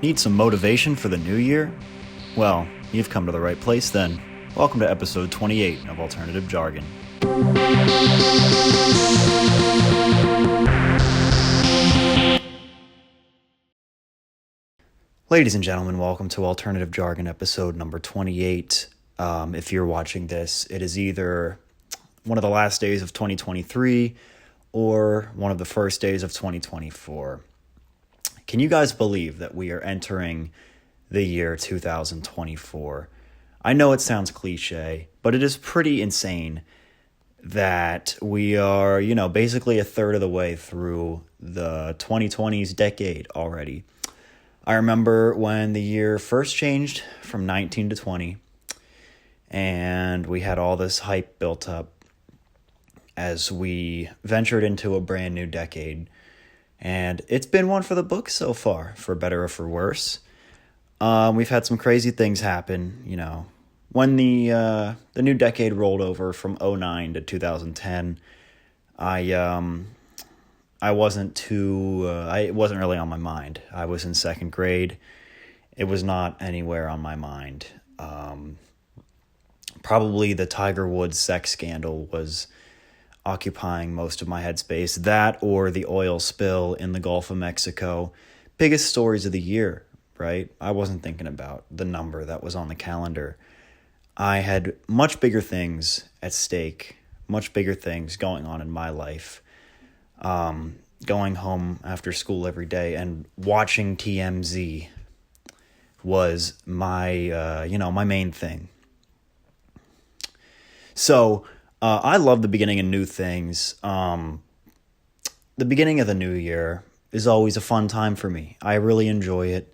Need some motivation for the new year? Well, you've come to the right place then. Welcome to episode 28 of Alternative Jargon. Ladies and gentlemen, welcome to Alternative Jargon episode number 28. If you're watching this, it is either one of the last days of 2023 or one of the first days of 2024. Can you guys believe that we are entering the year 2024? I know it sounds cliche, but it is pretty insane that we are, basically a third of the way through the 2020s decade already. I remember when the year first changed from 19 to 20, and we had all this hype built up as we ventured into a brand new decade. And it's been one for the books so far, for better or for worse. We've had some crazy things happen, When the new decade rolled over from 2009 to 2010, it wasn't really on my mind. I was in second grade. It was not anywhere on my mind. Probably the Tiger Woods sex scandal was occupying most of my headspace. That or the oil spill in the Gulf of Mexico. Biggest stories of the year, right? I wasn't thinking about the number that was on the calendar. I had much bigger things at stake, much bigger things going on in my life. Going home after school every day and watching TMZ was my, my main thing. So, I love the beginning of new things. The beginning of the new year is always a fun time for me. I really enjoy it.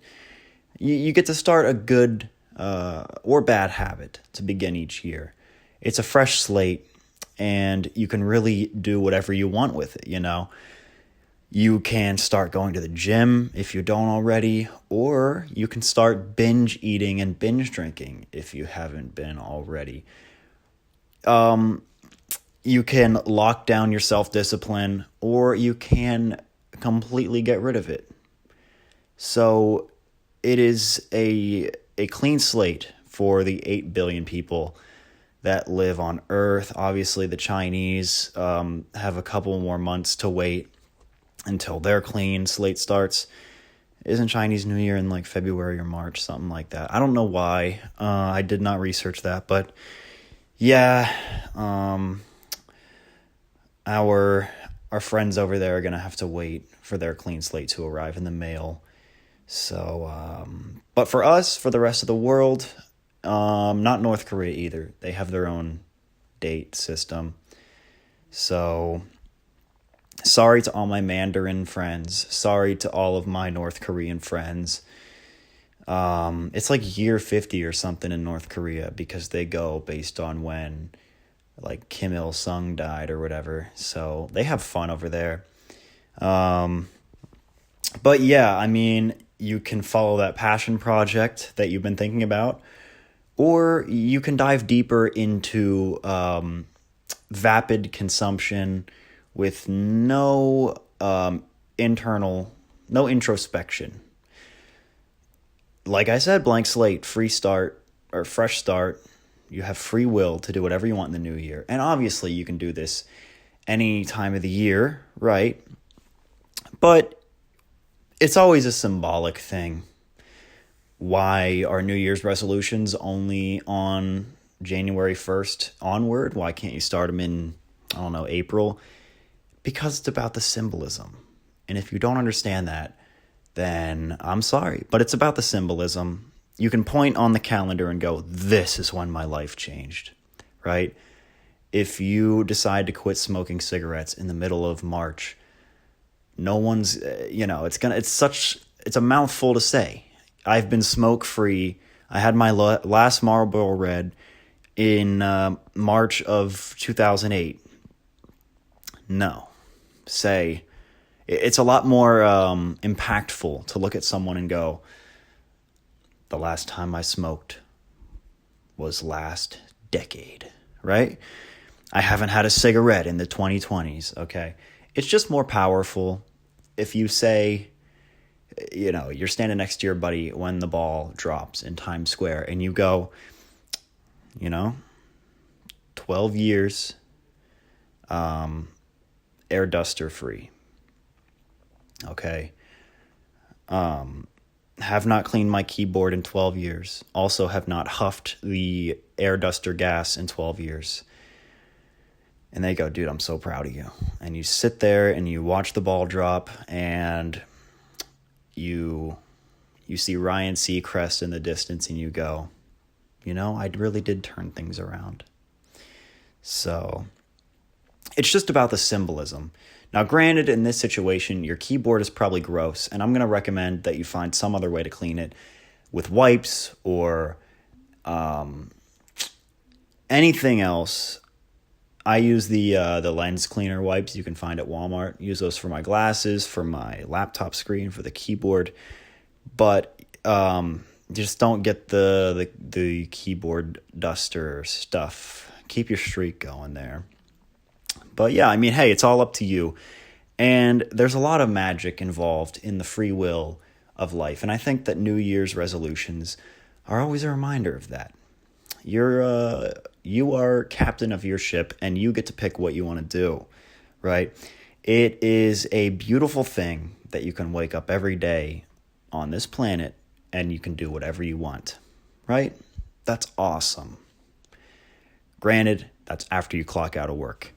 You get to start a good or bad habit to begin each year. It's a fresh slate, and you can really do whatever you want with it, You can start going to the gym if you don't already, or you can start binge eating and binge drinking if you haven't been already. You can lock down your self-discipline, or you can completely get rid of it. So it is a clean slate for the 8 billion people that live on Earth. Obviously, the Chinese have a couple more months to wait until their clean slate starts. Isn't Chinese New Year in like February or March, something like that? I don't know why. I did not research that, but yeah, our friends over there are going to have to wait for their clean slate to arrive in the mail. So, but for us, for the rest of the world, not North Korea either. They have their own date system. So, sorry to all my Mandarin friends. Sorry to all of my North Korean friends. It's like year 50 or something in North Korea because they go based on when like Kim Il-sung died or whatever. So they have fun over there. But yeah, you can follow that passion project that you've been thinking about, or you can dive deeper into vapid consumption with no introspection. Like I said, blank slate, free start, or fresh start. You have free will to do whatever you want in the new year. And obviously you can do this any time of the year, right? But it's always a symbolic thing. Why are New Year's resolutions only on January 1st onward? Why can't you start them in, April? Because it's about the symbolism. And if you don't understand that, then I'm sorry. But it's about the symbolism. You can point on the calendar and go, this is when my life changed, right? If you decide to quit smoking cigarettes in the middle of March, no one's, it's a mouthful to say. I've been smoke-free. I had my last Marlboro Red in March of 2008. No. Say, it's a lot more impactful to look at someone and go, the last time I smoked was last decade, right? I haven't had a cigarette in the 2020s, okay? It's just more powerful if you say, you're standing next to your buddy when the ball drops in Times Square and you go, 12 years, air duster free. Okay. Have not cleaned my keyboard in 12 years. Also have not huffed the air duster gas in 12 years. And they go, dude, I'm so proud of you. And you sit there and you watch the ball drop and you see Ryan Seacrest in the distance and you go, I really did turn things around. So it's just about the symbolism. Now, granted, in this situation, your keyboard is probably gross, and I'm going to recommend that you find some other way to clean it with wipes or anything else. I use the lens cleaner wipes you can find at Walmart. Use those for my glasses, for my laptop screen, for the keyboard. But just don't get the keyboard duster stuff. Keep your streak going there. But yeah, hey, it's all up to you. And there's a lot of magic involved in the free will of life. And I think that New Year's resolutions are always a reminder of that. You are captain of your ship and you get to pick what you want to do, right? It is a beautiful thing that you can wake up every day on this planet and you can do whatever you want, right? That's awesome. Granted, that's after you clock out of work.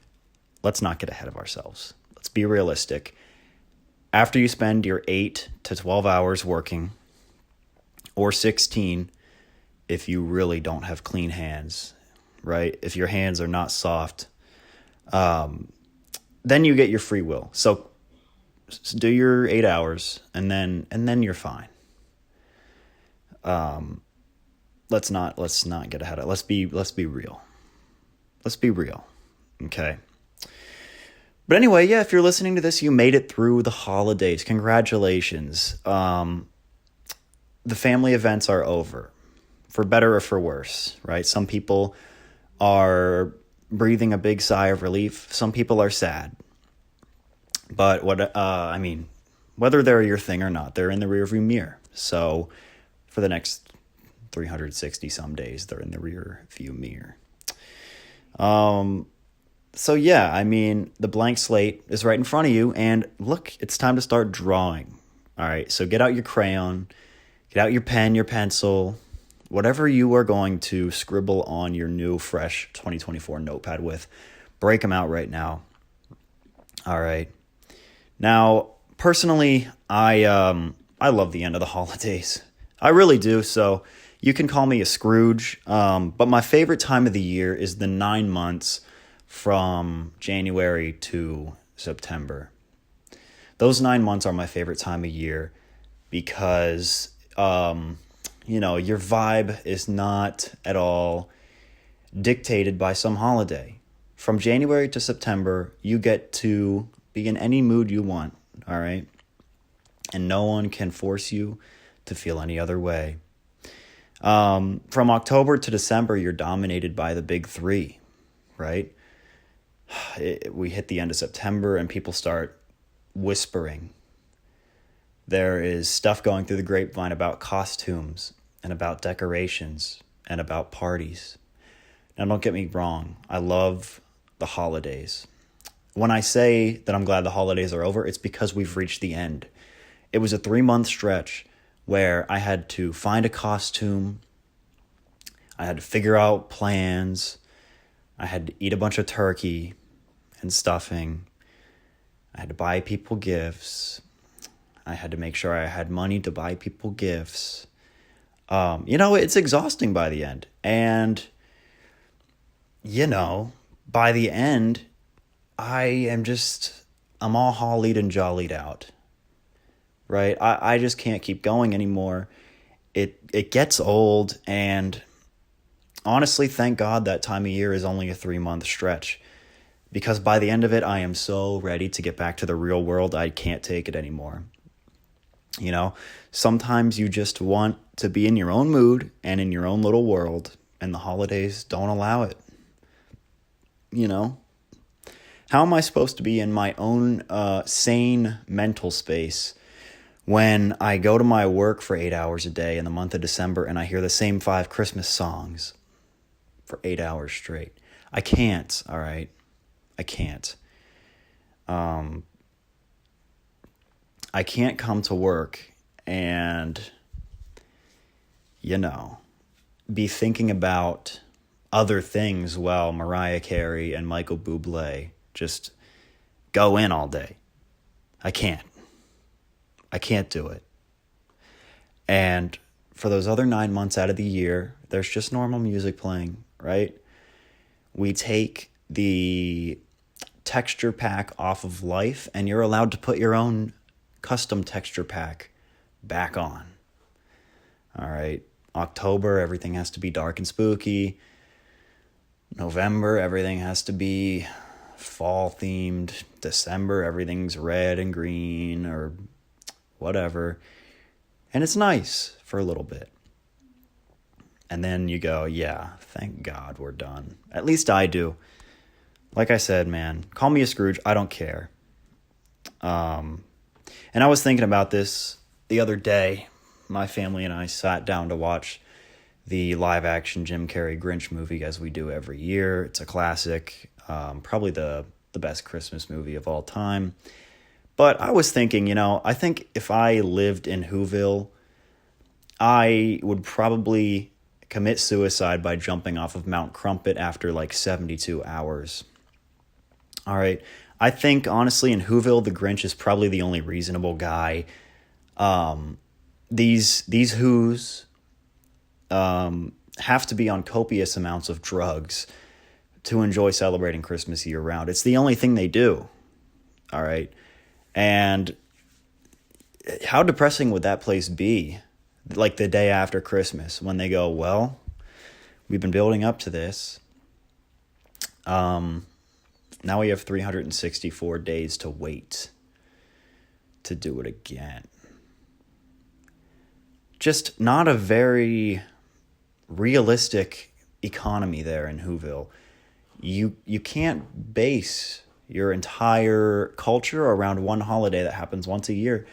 Let's not get ahead of ourselves. Let's be realistic. After you spend your 8 to 12 hours working, or 16, if you really don't have clean hands, right? If your hands are not soft, then you get your free will. So do your 8 hours, and then you're fine. Let's not get ahead of it. Let's be real. Let's be real. Okay. But anyway, yeah, if you're listening to this, you made it through the holidays. Congratulations. The family events are over, for better or for worse, right? Some people are breathing a big sigh of relief. Some people are sad. But whether they're your thing or not, they're in the rearview mirror. So for the next 360 some days, they're in the rearview mirror. So yeah, the blank slate is right in front of you, and look, it's time to start drawing. All right, so get out your crayon, get out your pen, your pencil, whatever you are going to scribble on your new, fresh 2024 notepad with, break them out right now. All right. Now, personally, I love the end of the holidays. I really do, so you can call me a Scrooge, but my favorite time of the year is the 9 months from January to September. Those 9 months are my favorite time of year because, your vibe is not at all dictated by some holiday. From January to September, you get to be in any mood you want, all right? And no one can force you to feel any other way. From October to December, you're dominated by the big three, right? We hit the end of September and people start whispering. There is stuff going through the grapevine about costumes and about decorations and about parties. Now, don't get me wrong. I love the holidays. When I say that I'm glad the holidays are over, it's because we've reached the end. It was a 3-month stretch where I had to find a costume. I had to figure out plans. I had to eat a bunch of turkey and stuffing. I had to buy people gifts. I had to make sure I had money to buy people gifts. It's exhausting by the end. And, by the end, I'm all hollied and jollied out. Right? I just can't keep going anymore. It gets old, and honestly, thank God that time of year is only a 3-month stretch. Because by the end of it, I am so ready to get back to the real world, I can't take it anymore. Sometimes you just want to be in your own mood and in your own little world, and the holidays don't allow it. How am I supposed to be in my own sane mental space when I go to my work for 8 hours a day in the month of December and I hear the same 5 Christmas songs for 8 hours straight. I can't, all right? I can't. I can't come to work and, be thinking about other things while Mariah Carey and Michael Bublé just go in all day. I can't do it. And for those other 9 months out of the year, there's just normal music playing, right? We take the texture pack off of life, and you're allowed to put your own custom texture pack back on. All right. October, everything has to be dark and spooky. November, everything has to be fall themed. December, everything's red and green or whatever. And it's nice for a little bit. And then you go, yeah, thank God we're done. At least I do. Like I said, man, call me a Scrooge. I don't care. And I was thinking about this the other day. My family and I sat down to watch the live-action Jim Carrey Grinch movie, as we do every year. It's a classic, probably the best Christmas movie of all time. But I was thinking, I think if I lived in Whoville, I would probably commit suicide by jumping off of Mount Crumpit after like 72 hours. All right. I think, honestly, in Whoville, the Grinch is probably the only reasonable guy. These Whos have to be on copious amounts of drugs to enjoy celebrating Christmas year-round. It's the only thing they do, all right? And how depressing would that place be, like the day after Christmas, when they go, well, we've been building up to this. Now we have 364 days to wait to do it again. Just not a very realistic economy there in Whoville. You can't base your entire culture around one holiday that happens once a year.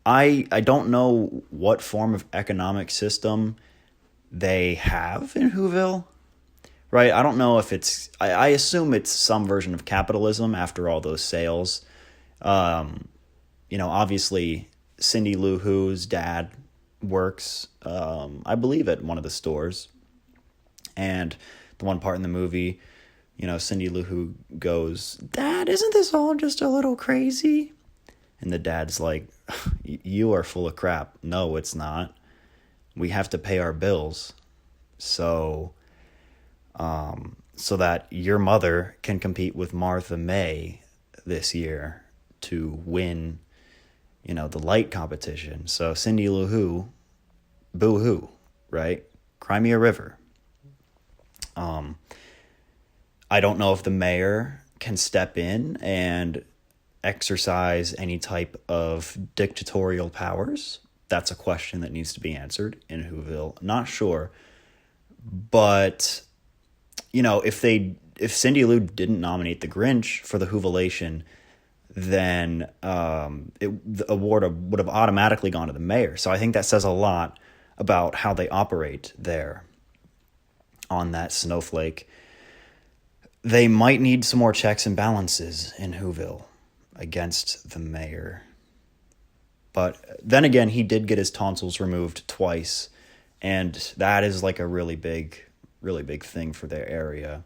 I don't know what form of economic system they have in Whoville, right? I don't know if it's, I assume it's some version of capitalism after all those sales. Obviously Cindy Lou Who's dad works, I believe, at one of the stores. And the one part in the movie, Cindy Lou Who goes, "Dad, isn't this all just a little crazy?" And the dad's like, "You are full of crap. No, it's not. We have to pay our bills. So that your mother can compete with Martha May this year to win, the light competition. So Cindy Lou Who, boo-hoo, right? Cry me a river." I don't know if the mayor can step in and exercise any type of dictatorial powers. That's a question that needs to be answered in Whoville. Not sure. But, if Cindy Lou didn't nominate the Grinch for the Whovilation, then the award would have automatically gone to the mayor. So I think that says a lot about how they operate there on that snowflake. They might need some more checks and balances in Whoville against the mayor. But then again, he did get his tonsils removed twice, and that is like a really big thing for their area.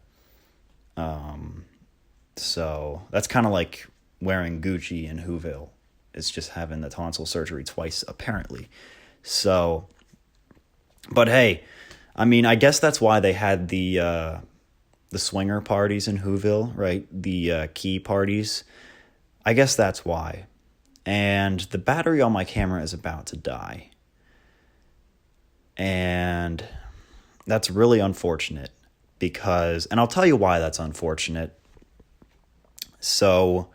So that's kind of like wearing Gucci in Whoville. It's just having the tonsil surgery twice, apparently. So, but hey, I guess that's why they had the swinger parties in Whoville, right? The key parties. I guess that's why. And the battery on my camera is about to die. And that's really unfortunate because, and I'll tell you why that's unfortunate. So,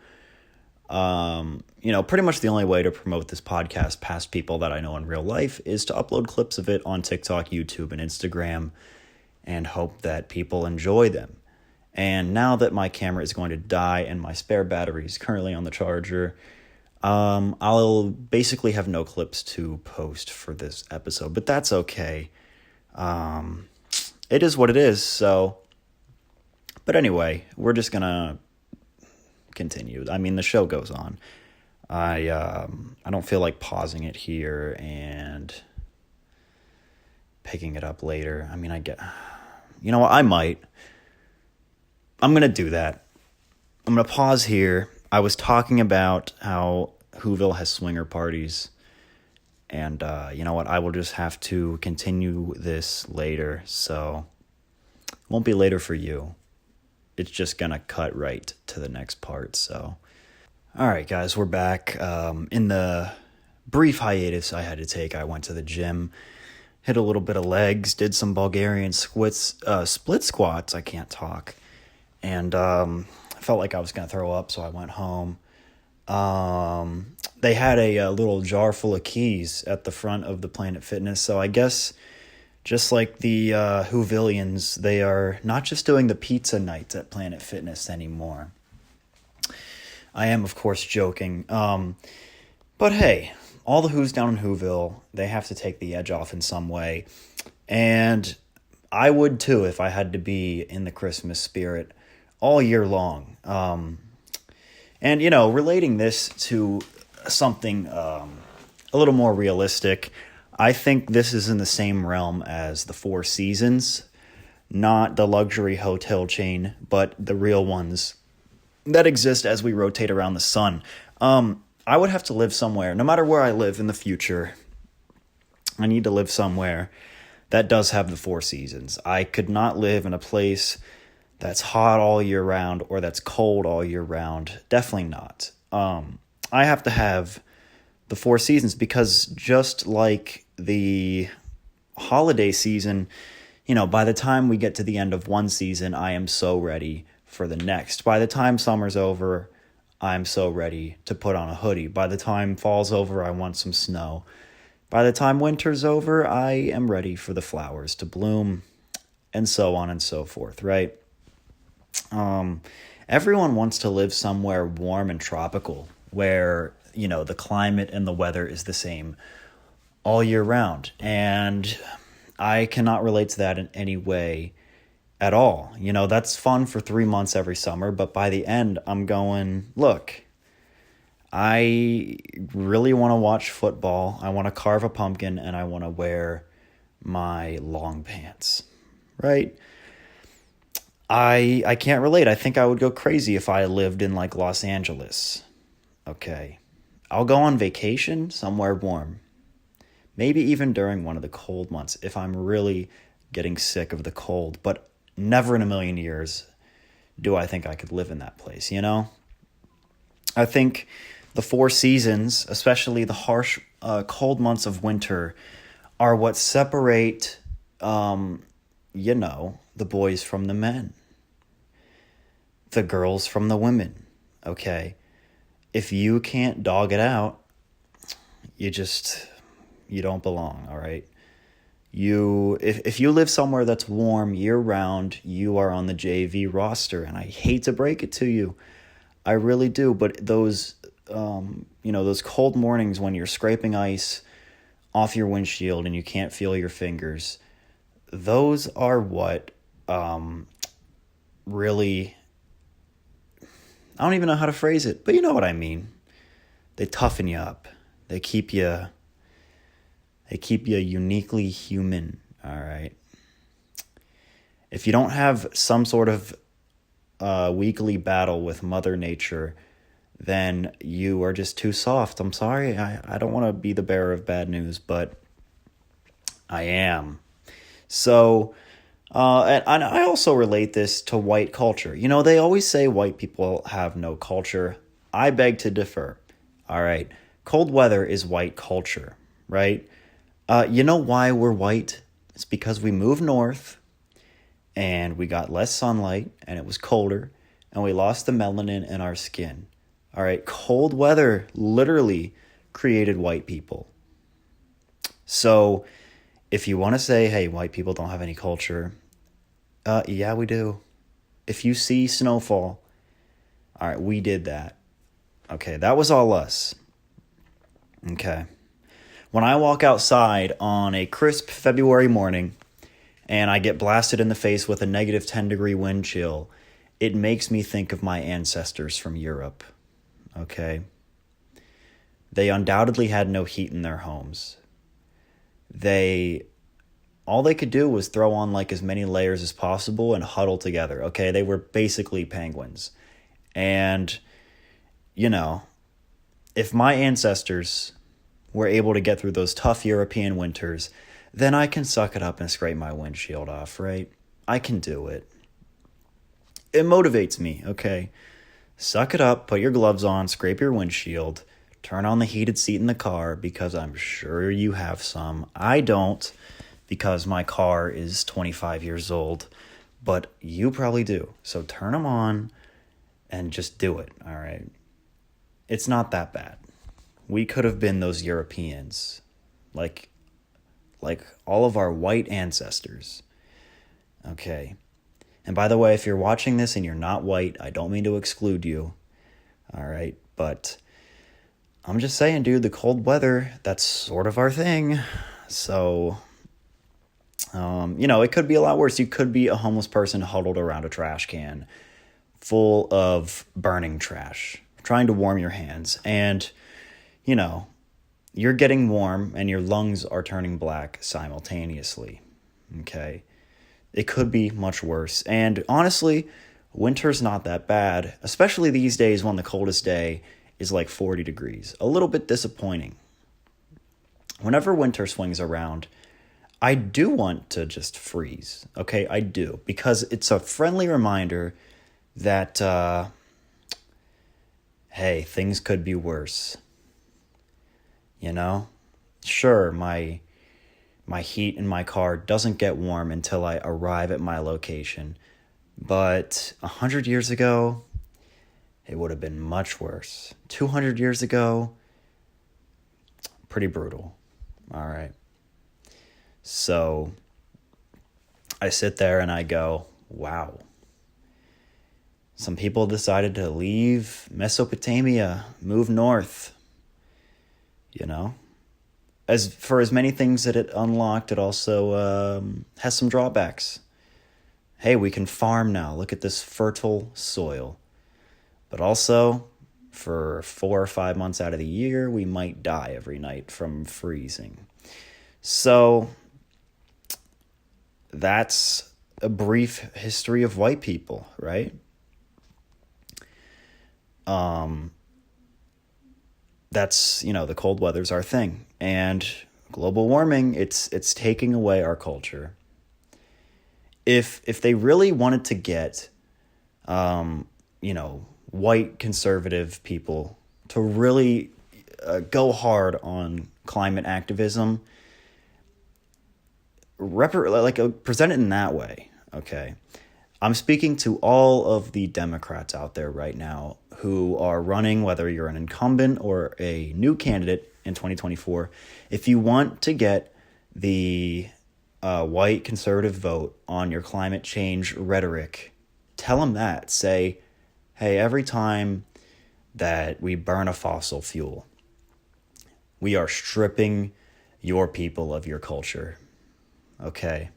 pretty much the only way to promote this podcast past people that I know in real life is to upload clips of it on TikTok, YouTube, and Instagram and hope that people enjoy them. And now that my camera is going to die and my spare battery is currently on the charger, I'll basically have no clips to post for this episode, but that's okay. It is what it is, so. But anyway, we're just gonna continue. I mean, the show goes on. I don't feel like pausing it here and picking it up later. I mean, you know what, I might. I'm gonna do that. I'm gonna pause here. I was talking about how Whoville has swinger parties. And you know what? I will just have to continue this later. So it won't be later for you. It's just going to cut right to the next part. So, all right, guys, we're back. In the brief hiatus I had to take, I went to the gym, hit a little bit of legs, did some Bulgarian split squats. I can't talk. And I felt like I was going to throw up, so I went home. They had a little jar full of keys at the front of the Planet Fitness. So I guess just like the Whovillians, they are not just doing the pizza nights at Planet Fitness anymore. I am, of course, joking. But hey, all the Who's down in Whoville, they have to take the edge off in some way. And I would too if I had to be in the Christmas spirit all year long. And, you know, relating this to something a little more realistic, I think this is in the same realm as the Four Seasons, not the luxury hotel chain, but the real ones that exist as we rotate around the sun. I would have to live somewhere, no matter where I live in the future, I need to live somewhere that does have the Four Seasons. I could not live in a place that's hot all year round or that's cold all year round. Definitely not. I have to have the Four Seasons because just like the holiday season, you know, by the time we get to the end of one season, I am so ready for the next. By the time summer's over, I'm so ready to put on a hoodie. By the time fall's over, I want some snow. By the time winter's over, I am ready for the flowers to bloom, and so on and so forth, right? Everyone wants to live somewhere warm and tropical where, you know, the climate and the weather is the same all year round. And I cannot relate to that in any way at all. You know, that's fun for 3 months every summer, but by the end, I'm going, look, I really want to watch football. I want to carve a pumpkin and I want to wear my long pants, right? I can't relate. I think I would go crazy if I lived in like Los Angeles. Okay. I'll go on vacation somewhere warm. Maybe even during one of the cold months if I'm really getting sick of the cold. But never in a million years do I think I could live in that place, you know? I think the Four Seasons, especially the harsh, cold months of winter, are what separate, you know, the boys from the men. The girls from the women, okay? If you can't dog it out, you don't belong, all right? If you live somewhere that's warm year-round, you are on the JV roster, and I hate to break it to you. I really do, but those, those cold mornings when you're scraping ice off your windshield and you can't feel your fingers, those are what really... I don't even know how to phrase it, but you know what I mean. They toughen you up. They keep you uniquely human, all right? If you don't have some sort of weekly battle with Mother Nature, then you are just too soft. I'm sorry. I don't want to be the bearer of bad news, but I am. So... and I also relate this to white culture. You know, they always say white people have no culture. I beg to differ. All right. Cold weather is white culture, right? You know why we're white? It's because we moved north and we got less sunlight and it was colder and we lost the melanin in our skin. All right. Cold weather literally created white people. So if you want to say, hey, white people don't have any culture, yeah, we do. If you see snowfall, all right, we did that. Okay, that was all us. Okay. When I walk outside on a crisp February morning and I get blasted in the face with a negative 10-degree wind chill, it makes me think of my ancestors from Europe. Okay? They undoubtedly had no heat in their homes. All they could do was throw on like as many layers as possible and huddle together. Okay? They were basically penguins. And, you know, if my ancestors were able to get through those tough European winters, then I can suck it up and scrape my windshield off, right? I can do it. It motivates me, okay? Suck it up, put your gloves on, scrape your windshield, turn on the heated seat in the car because I'm sure you have some. I don't because my car is 25 years old, but you probably do. So turn them on and just do it, all right? It's not that bad. We could have been those Europeans, like all of our white ancestors. Okay. And by the way, if you're watching this and you're not white, I don't mean to exclude you. All right. But I'm just saying, dude, the cold weather, that's sort of our thing. So, it could be a lot worse. You could be a homeless person huddled around a trash can full of burning trash, trying to warm your hands. And, you're getting warm and your lungs are turning black simultaneously. Okay. It could be much worse. And honestly, winter's not that bad, especially these days when the coldest day is like 40 degrees. A little bit disappointing. Whenever winter swings around, I do want to just freeze. Okay, I do. Because it's a friendly reminder that, hey, things could be worse. Sure, my heat in my car doesn't get warm until I arrive at my location. But 100 years ago, it would have been much worse. 200 years ago, pretty brutal. All right. So I sit there and I go, wow. Some people decided to leave Mesopotamia, move north. As many things that it unlocked, it also has some drawbacks. Hey, we can farm now. Look at this fertile soil. But also, for 4 or 5 months out of the year, we might die every night from freezing. So, that's a brief history of white people, right? That's, the cold weather's our thing. And global warming, it's taking away our culture. If they really wanted to get, white conservative people to really go hard on climate activism, present it in that way, okay? I'm speaking to all of the Democrats out there right now who are running, whether you're an incumbent or a new candidate in 2024. If you want to get the white conservative vote on your climate change rhetoric, tell them that. Say, hey, every time that we burn a fossil fuel, we are stripping your people of your culture. Okay?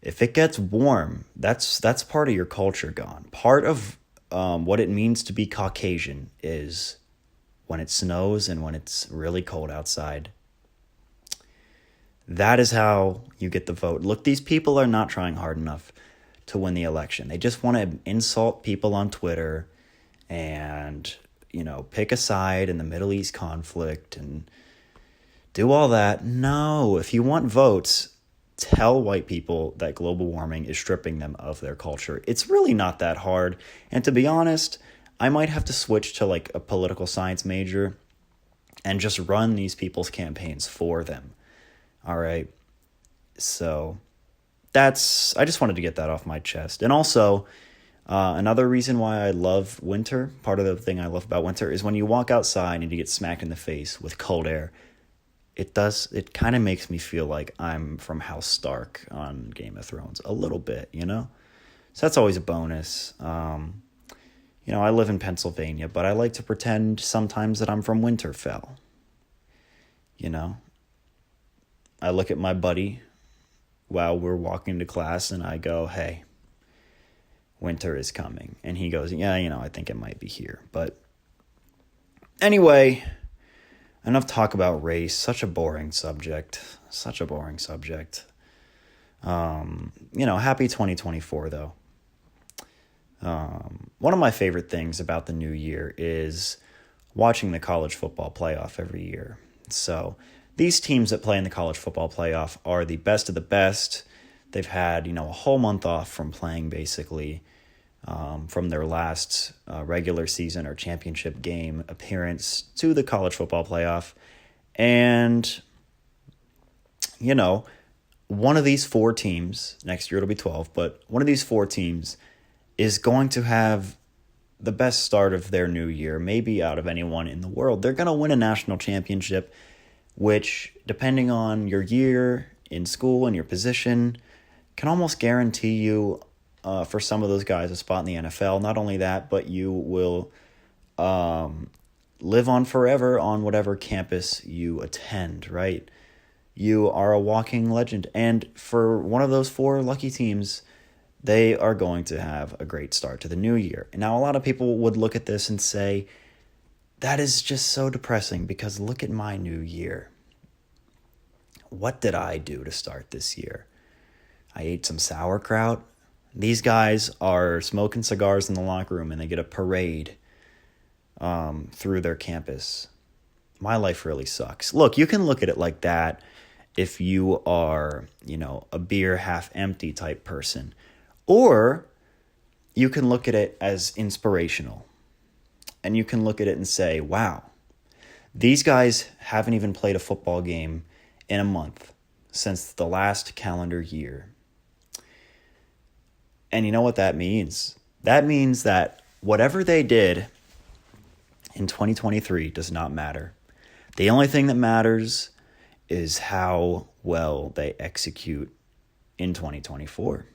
If it gets warm, that's part of your culture gone. Part of what it means to be Caucasian is when it snows and when it's really cold outside. That is how you get the vote. Look, these people are not trying hard enough to win the election. They just want to insult people on Twitter and, pick a side in the Middle East conflict and do all that. No, if you want votes, tell white people that global warming is stripping them of their culture. It's really not that hard. And to be honest, I might have to switch to like a political science major and just run these people's campaigns for them. All right. So I just wanted to get that off my chest. And also, another reason why I love winter, part of the thing I love about winter is when you walk outside and you get smacked in the face with cold air. It kind of makes me feel like I'm from House Stark on Game of Thrones a little bit, So that's always a bonus. I live in Pennsylvania, but I like to pretend sometimes that I'm from Winterfell. I look at my buddy while we're walking to class and I go, hey, winter is coming. And he goes, yeah, I think it might be here. But anyway, enough talk about race. Such a boring subject. Happy 2024 though. One of my favorite things about the new year is watching the college football playoff every year. So these teams that play in the college football playoff are the best of the best. They've had, a whole month off from playing basically from their last regular season or championship game appearance to the college football playoff. And, one of these four teams, next year it'll be 12, but one of these four teams is going to have the best start of their new year, maybe out of anyone in the world. They're going to win a national championship, which, depending on your year in school and your position, can almost guarantee you, for some of those guys, a spot in the NFL. Not only that, but you will live on forever on whatever campus you attend, right? You are a walking legend. And for one of those four lucky teams, they are going to have a great start to the new year. Now, a lot of people would look at this and say, that is just so depressing because look at my new year. What did I do to start this year? I ate some sauerkraut. These guys are smoking cigars in the locker room and they get a parade through their campus. My life really sucks. Look, you can look at it like that if you are, a beer half empty type person. Or you can look at it as inspirational. And you can look at it and say, wow, these guys haven't even played a football game in a month since the last calendar year. And you know what that means? That means that whatever they did in 2023 does not matter. The only thing that matters is how well they execute in 2024.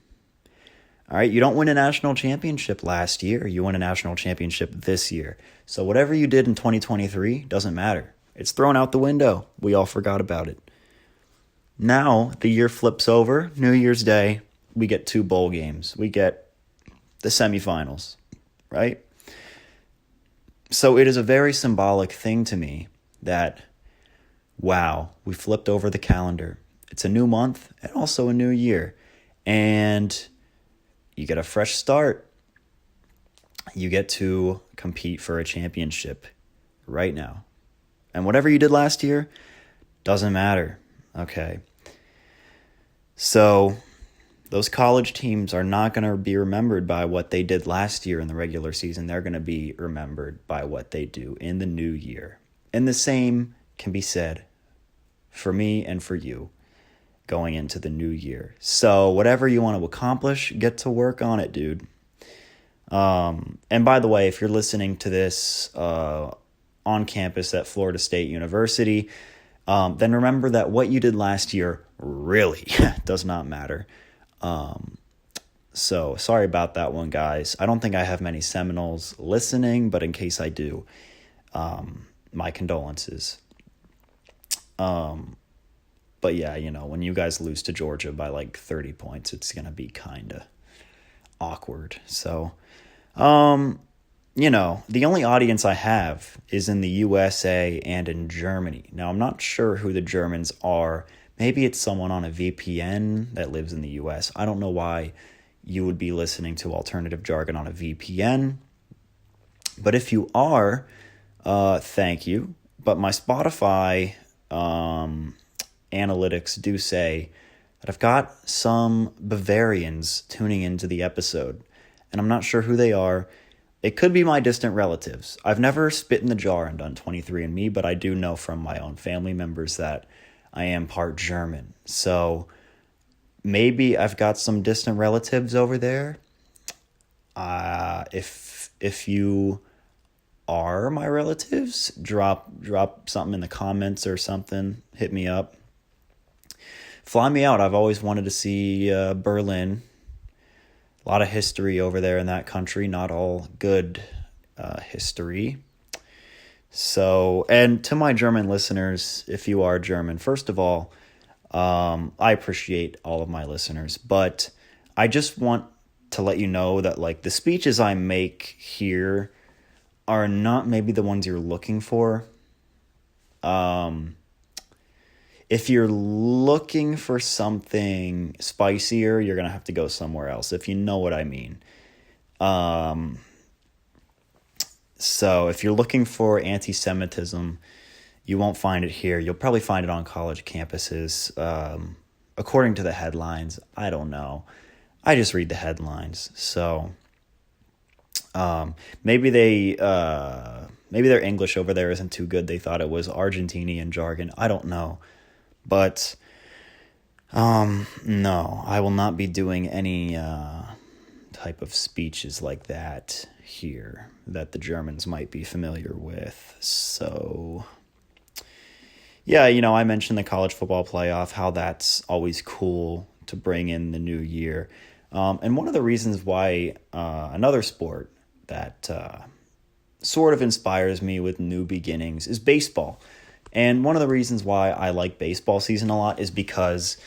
All right, you don't win a national championship last year. You win a national championship this year. So whatever you did in 2023 doesn't matter. It's thrown out the window. We all forgot about it. Now the year flips over. New Year's Day, we get 2 bowl games. We get the semifinals, right? So it is a very symbolic thing to me that, wow, we flipped over the calendar. It's a new month and also a new year. And you get a fresh start. You get to compete for a championship right now. And whatever you did last year doesn't matter. Okay. So those college teams are not going to be remembered by what they did last year in the regular season. They're going to be remembered by what they do in the new year. And the same can be said for me and for you going into the new year. So whatever you want to accomplish, get to work on it, dude. And by the way, if you're listening to this on campus at Florida State University, then remember that what you did last year really does not matter. So sorry about that one, guys. I don't think I have many Seminoles listening, but in case I do, my condolences. But yeah, when you guys lose to Georgia by like 30 points, it's going to be kind of awkward. So, the only audience I have is in the USA and in Germany. Now, I'm not sure who the Germans are. Maybe it's someone on a VPN that lives in the US. I don't know why you would be listening to alternative jargon on a VPN. But if you are, thank you. But my Spotify analytics do say that I've got some Bavarians tuning into the episode, and I'm not sure who they are. It could be my distant relatives. I've never spit in the jar and done 23andMe, but I do know from my own family members that I am part German. So maybe I've got some distant relatives over there. If you are my relatives, drop something in the comments or something. Hit me up. Fly me out. I've always wanted to see Berlin. A lot of history over there in that country. Not all good history. So, and to my German listeners, if you are German, first of all, I appreciate all of my listeners, but I just want to let you know that like the speeches I make here are not maybe the ones you're looking for. If you're looking for something spicier, you're going to have to go somewhere else, if you know what I mean. So if you're looking for anti-Semitism, you won't find it here. You'll probably find it on college campuses. According to the headlines, I don't know. I just read the headlines. So maybe their English over there isn't too good. They thought it was Argentinian jargon. I don't know. But no, I will not be doing any type of speeches like that here that the Germans might be familiar with. So yeah, I mentioned the college football playoff, how that's always cool to bring in the new year. And one of the reasons why another sport that sort of inspires me with new beginnings is baseball. And one of the reasons why I like baseball season a lot is because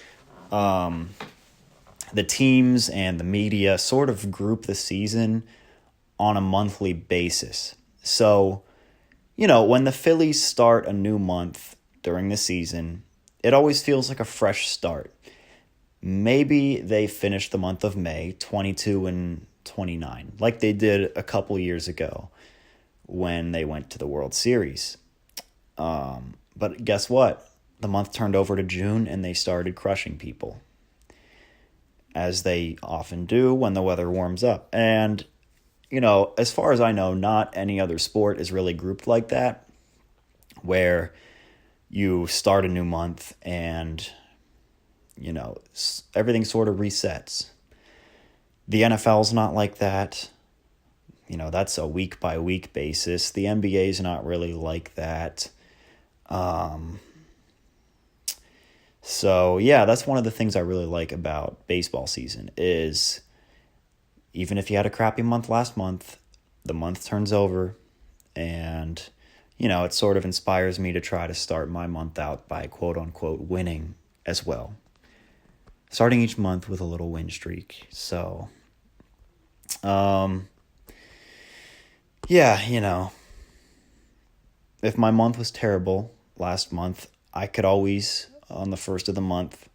the teams and the media sort of group the season on a monthly basis. So, when the Phillies start a new month during the season, it always feels like a fresh start. Maybe they finish the month of May 22-29, like they did a couple years ago when they went to the World Series. But guess what? The month turned over to June and they started crushing people, as they often do when the weather warms up. And, as far as I know, not any other sport is really grouped like that, where you start a new month and, everything sort of resets. The NFL's not like that. That's a week-by-week basis. The NBA's not really like that. So yeah, that's one of the things I really like about baseball season is even if you had a crappy month last month, the month turns over and, it sort of inspires me to try to start my month out by quote unquote winning as well. Starting each month with a little win streak. So, yeah, if my month was terrible last month, I could always, on the first of the month,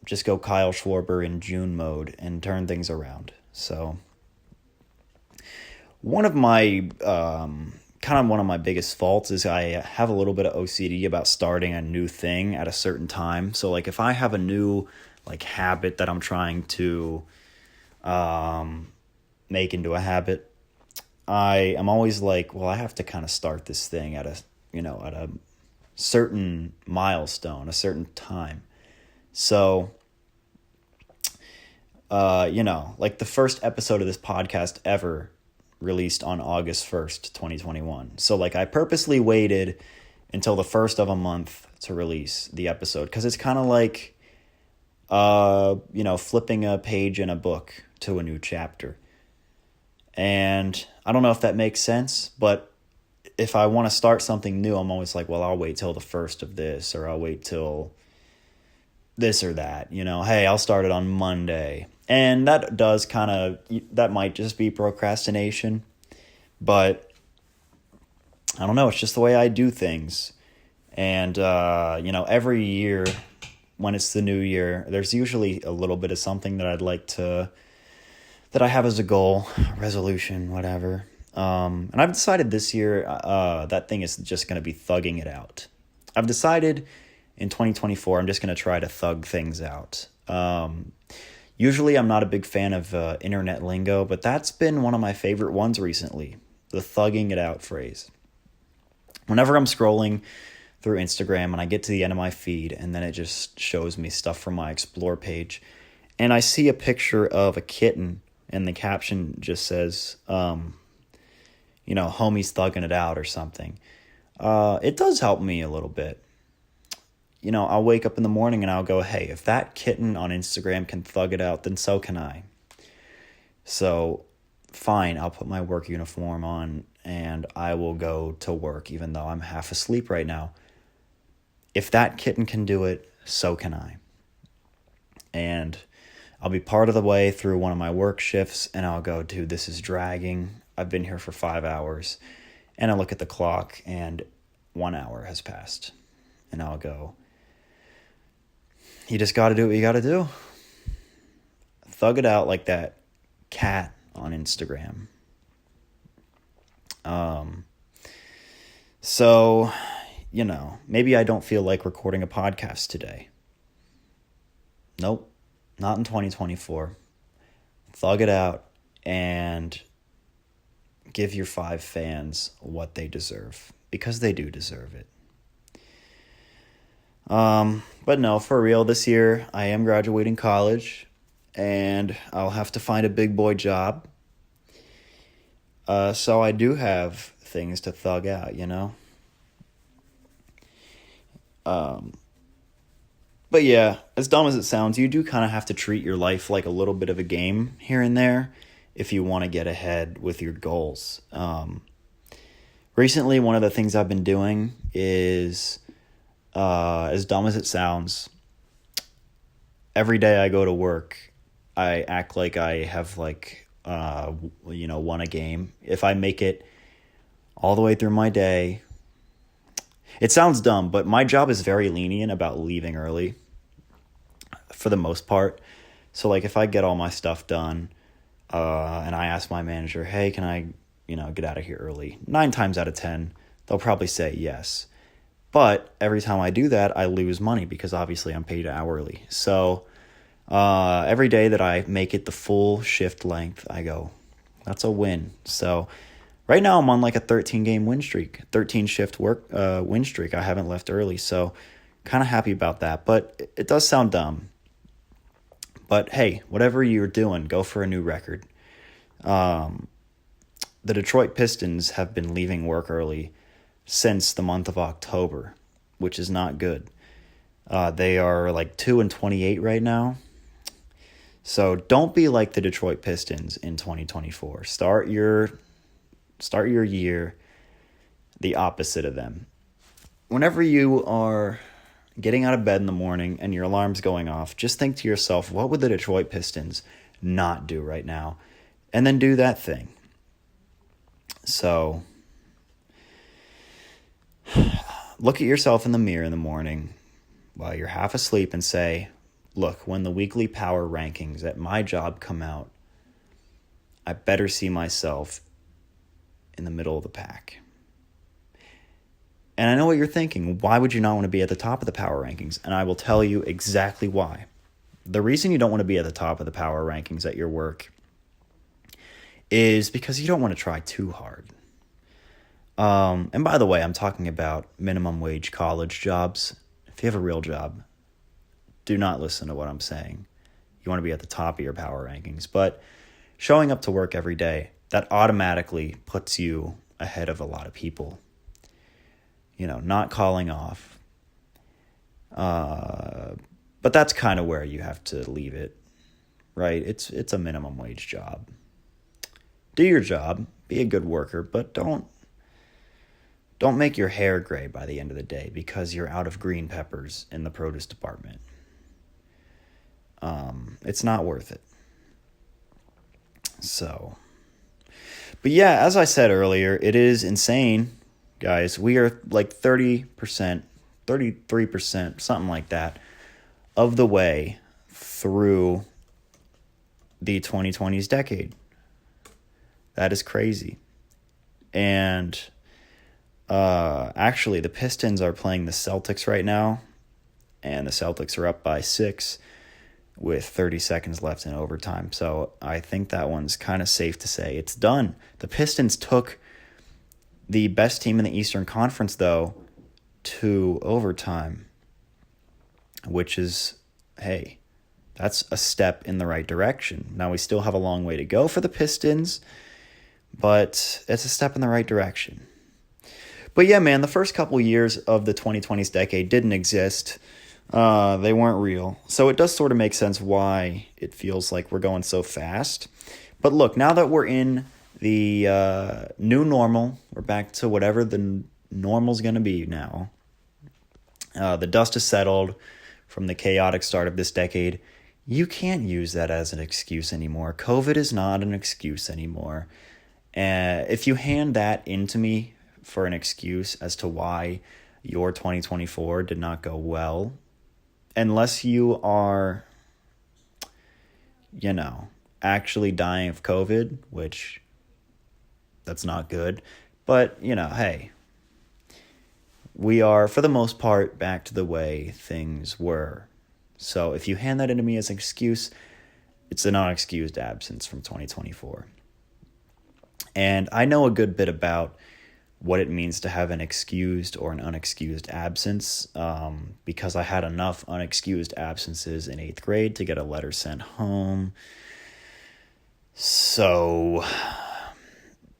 just go Kyle Schwarber in June mode and turn things around. So one of my biggest faults is I have a little bit of OCD about starting a new thing at a certain time. So like if I have a new habit that I'm trying to make into a habit, I am always like, well, I have to kind of start this thing at a certain milestone, a certain time. So, the first episode of this podcast ever released on August 1st, 2021. So, I purposely waited until the first of a month to release the episode because it's kind of like, flipping a page in a book to a new chapter. And I don't know if that makes sense, but if I want to start something new, I'm always like, well, I'll wait till the first of this, or I'll wait till this or that, hey, I'll start it on Monday. And that that might just be procrastination, but I don't know. It's just the way I do things. And, every year when it's the new year, there's usually a little bit of something that that I have as a goal, resolution, whatever. And I've decided this year that thing is just going to be thugging it out. I've decided in 2024 I'm just going to try to thug things out. Usually I'm not a big fan of internet lingo, but that's been one of my favorite ones recently, the thugging it out phrase. Whenever I'm scrolling through Instagram and I get to the end of my feed and then it just shows me stuff from my Explore page and I see a picture of a kitten and the caption just says, homie's thugging it out or something. It does help me a little bit. I'll wake up in the morning and I'll go, hey, if that kitten on Instagram can thug it out, then so can I. So fine, I'll put my work uniform on and I will go to work even though I'm half asleep right now. If that kitten can do it, so can I. And I'll be part of the way through one of my work shifts and I'll go, dude, this is dragging. I've been here for 5 hours. And I look at the clock and 1 hour has passed. And I'll go, you just got to do what you got to do. Thug it out like that cat on Instagram. So, maybe I don't feel like recording a podcast today. Nope, not in 2024. Thug it out and give your 5 fans what they deserve, because they do deserve it. But no, for real, this year I am graduating college and I'll have to find a big boy job. So I do have things to thug out, But yeah, as dumb as it sounds, you do kind of have to treat your life like a little bit of a game here and there if you want to get ahead with your goals. Recently, one of the things I've been doing is, as dumb as it sounds, every day I go to work, I act like I have won a game. If I make it all the way through my day, it sounds dumb, but my job is very lenient about leaving early for the most part. So if I get all my stuff done, and I ask my manager, hey, can I, get out of here early? 9 times out of 10, they'll probably say yes. But every time I do that, I lose money because obviously I'm paid hourly. So every day that I make it the full shift length, I go, that's a win. So right now I'm on a 13-game win streak, 13 shift win streak. I haven't left early, so kind of happy about that. But it does sound dumb. But hey, whatever you're doing, go for a new record. The Detroit Pistons have been leaving work early since the month of October, which is not good. They are 2-28 right now. So don't be like the Detroit Pistons in 2024. Start your year the opposite of them. Whenever you are getting out of bed in the morning and your alarm's going off, just think to yourself, what would the Detroit Pistons not do right now? And then do that thing. So look at yourself in the mirror in the morning while you're half asleep and say, look, when the weekly power rankings at my job come out, I better see myself in the middle of the pack. And I know what you're thinking. Why would you not want to be at the top of the power rankings? And I will tell you exactly why. The reason you don't want to be at the top of the power rankings at your work is because you don't want to try too hard. And by the way, I'm talking about minimum wage college jobs. If you have a real job, do not listen to what I'm saying. You want to be at the top of your power rankings. But showing up to work every day, that automatically puts you ahead of a lot of people. Not calling off. But that's kind of where you have to leave it, right? It's a minimum wage job. Do your job, be a good worker, but don't make your hair gray by the end of the day because you're out of green peppers in the produce department. It's not worth it. So, but yeah, as I said earlier, it is insane, guys. We are 30%, 33%, something like that, of the way through the 2020s decade. That is crazy. And actually, the Pistons are playing the Celtics right now, and the Celtics are up by 6 with 30 seconds left in overtime. So I think that one's kind of safe to say it's done. The Pistons took the best team in the Eastern Conference, though, to overtime, which is, hey, that's a step in the right direction. Now, we still have a long way to go for the Pistons, but it's a step in the right direction. But yeah, man, the first couple years of the 2020s decade didn't exist. They weren't real. So it does sort of make sense why it feels like we're going so fast. But look, now that we're in the new normal, we're back to whatever the normal's going to be now. The dust has settled from the chaotic start of this decade. You can't use that as an excuse anymore. COVID is not an excuse anymore. If you hand that into me for an excuse as to why your 2024 did not go well, unless you are, actually dying of COVID, which that's not good. But, hey, we are, for the most part, back to the way things were. So if you hand that into me as an excuse, it's a non-excused absence from 2024. And I know a good bit about what it means to have an excused or an unexcused absence, because I had enough unexcused absences in 8th grade to get a letter sent home. So,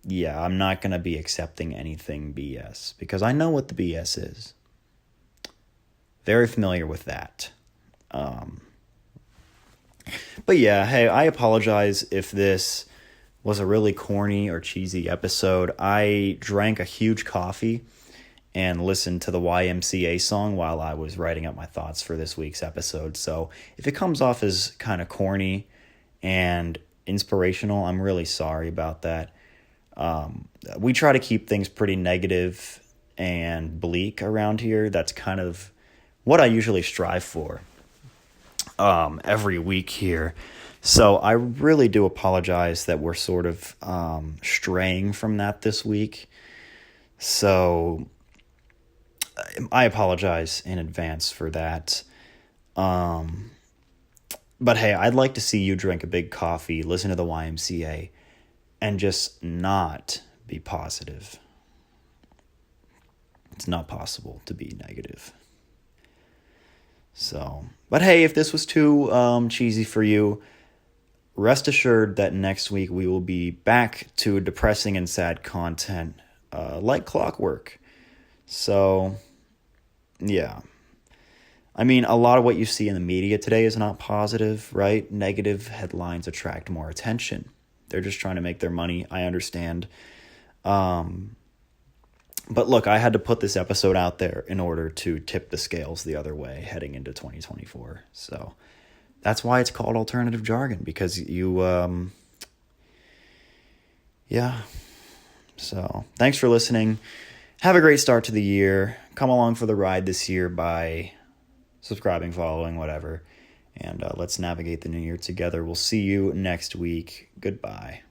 yeah, I'm not going to be accepting anything BS, because I know what the BS is. Very familiar with that. But yeah, hey, I apologize if this was a really corny or cheesy episode. I drank a huge coffee and listened to the YMCA song while I was writing up my thoughts for this week's episode. So if it comes off as kind of corny and inspirational, I'm really sorry about that. We try to keep things pretty negative and bleak around here. That's kind of what I usually strive for every week here. So I really do apologize that we're sort of straying from that this week. So I apologize in advance for that. But hey, I'd like to see you drink a big coffee, listen to the YMCA, and just not be positive. It's not possible to be negative. So, but hey, if this was too cheesy for you, rest assured that next week we will be back to depressing and sad content like clockwork. So, yeah. I mean, a lot of what you see in the media today is not positive, right? Negative headlines attract more attention. They're just trying to make their money. I understand. But look, I had to put this episode out there in order to tip the scales the other way heading into 2024. So that's why it's called alternative jargon, because yeah. So thanks for listening. Have a great start to the year. Come along for the ride this year by subscribing, following, whatever. And let's navigate the new year together. We'll see you next week. Goodbye.